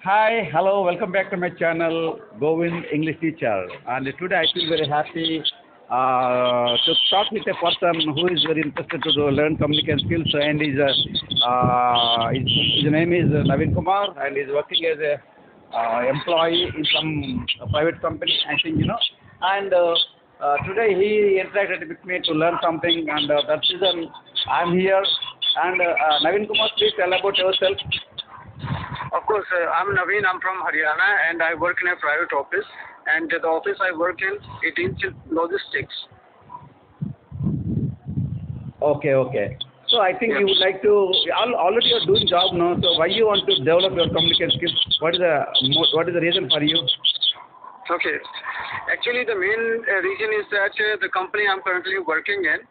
Hi, hello, welcome back to my channel, Govind English Teacher. And today I feel very happy to talk with a person who is very interested to learn communication skills. And his name is Naveen Kumar, and he's working as a employee in some private company, I think, And today he interacted with me to learn something, and that's the reason I'm here. And Naveen Kumar, please tell about yourself. Of course, I'm Naveen. I'm from Haryana, and I work in a private office. And the office I work in, it is in logistics. Okay, okay. So I think you would like to already you're doing job now. So why you want to develop your communication skills? What is the reason for you? Okay. Actually, the main reason is that the company I'm currently working in,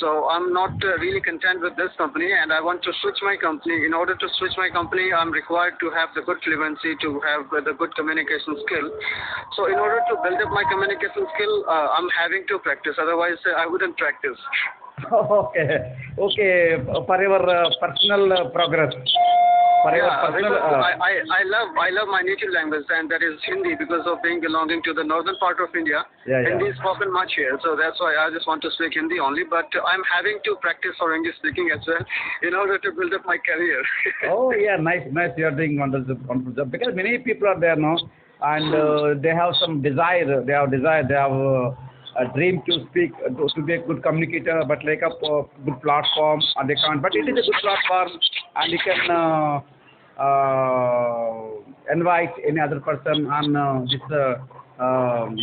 so I'm not really content with this company, and I want to switch my company. In order to switch my company, I'm required to have the good fluency, to have the good communication skill. So in order to build up my communication skill, I'm having to practice. Otherwise, I wouldn't practice. Okay, okay. For your personal progress. I love my native language, and that is Hindi, because of being belonging to the northern part of India. Hindi is spoken much here, so that's why I just want to speak Hindi only. But I'm having to practice for English speaking as well in order to build up my career. Oh yeah, nice. You are doing wonderful job, because many people are there now, and they have some desire. They have a dream to speak, to be a good communicator, but like a good platform, and they can't. But it is a good platform, and you can invite any other person on this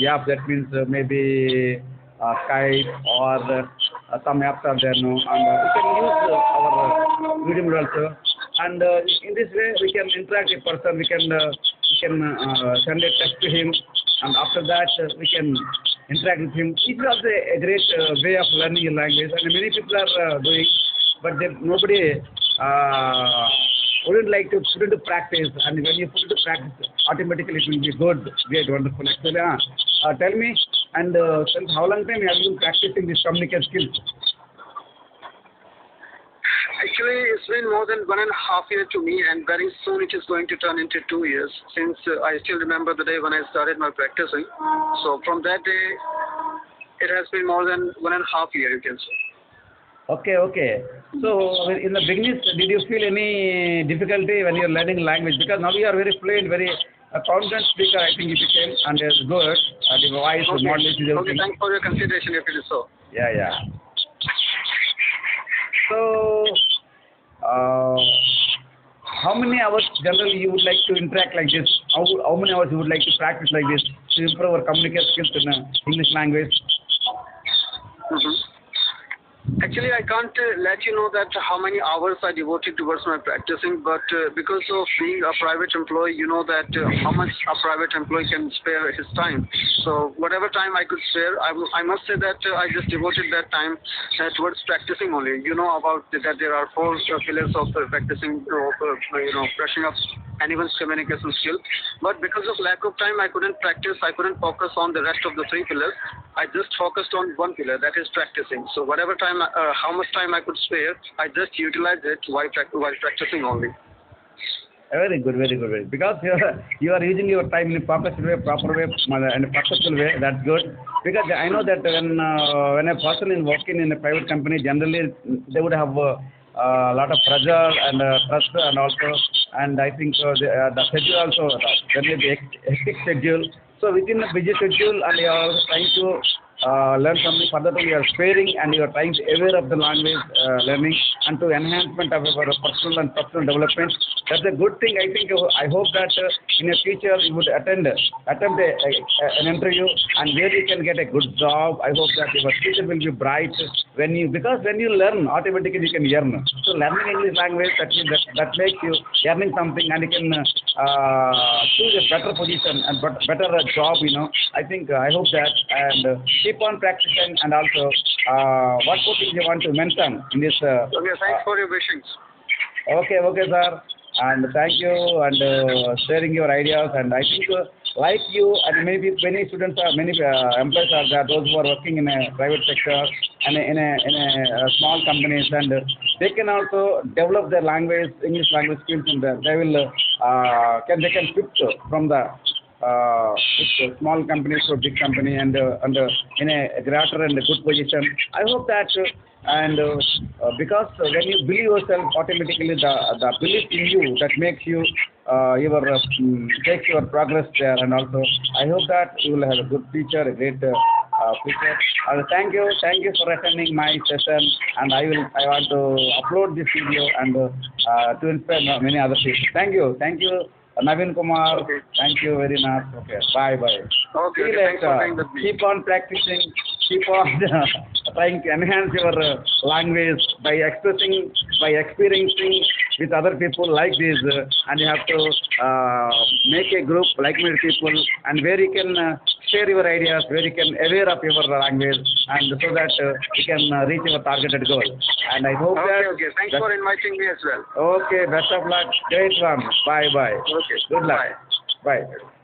app. That means maybe Skype or some apps are there now, and we can use our video model also. And in this way, we can interact with person. We can send a text to him, and after that we can interact with him. It is also a great way of learning a language, and many people are doing, but nobody wouldn't like to put into practice. And when you put into practice, automatically it will be good, great, wonderful. Actually, tell me, and since how long time have you been practicing this communication skills? Actually, it's been more than 1.5 years to me, and very soon it is going to turn into 2 years, since I still remember the day when I started my practicing. So from that day, it has been more than 1.5 years, you can say. Okay, okay. So in the beginning, did you feel any difficulty when you're learning language? Because now you are very fluent, very confident speaker, I think you became, and it's good. The voice, the modulation, everything. Okay, thanks for your consideration if it is so. Yeah, yeah. So, how many hours generally you would like to interact like this? How many hours you would like to practice like this to improve our communication skills in English language? Actually, I can't let you know that how many hours I devoted towards my practicing, but because of being a private employee, you know that how much a private employee can spare his time. So whatever time I could spare, I must say that I just devoted that time towards practicing only. You know about that there are 4 pillars of practicing, brushing up anyone's communication skill. But because of lack of time, I couldn't practice. I couldn't focus on the rest of the 3 pillars. I just focused on 1 pillar, that is practicing. So whatever time, how much time I could spare, I just utilized it while practicing only. Very good, very good, very good. Because you are using your time in a focused way, proper way, and a purposeful way. That's good. Because I know that when a person is working in a private company, generally they would have a lot of pressure and trust, and also, and I think the schedule also, there may be a hectic schedule. So within a busy schedule, and you are also trying to learn something further, you are sparing, and you are trying to aware of the language learning and to enhancement of our personal and professional development. That's a good thing. I hope that in the future you would attempt an interview, and where you can get a good job. I hope that your future will be bright because when you learn, automatically you can earn. So learning English language, that makes you earning something, and you can choose a better position and better job. I hope that, and keep on practicing, and also what things you want to mention in this? Okay, thanks for your wishes. Okay, sir. And thank you, and sharing your ideas. And I think like you and many students are many employees are there, those who are working in a private sector and in a small companies, and they can also develop their language, English language skills, and they will they can shift from the small companies to big company, and in a greater and a good position. I hope that because when you believe yourself, automatically the belief in you that makes you takes your progress there, and also I hope that you will have a good future, a great future. Thank you for attending my session, and I want to upload this video and to inspire many other people. Thank you, Naveen Kumar. Okay. Thank you very much. Okay, bye. Okay, See you thanks for later. being with me. Keep on practicing. Keep on trying to enhance your language by experiencing with other people like this, and you have to make a group like-minded people, and where you can share your ideas, where you can aware of your language, and so that you can reach your targeted goal. And I hope Okay. Thanks for inviting me as well. Okay, best of luck. Great one. Bye. Okay. Good luck. Bye. Bye.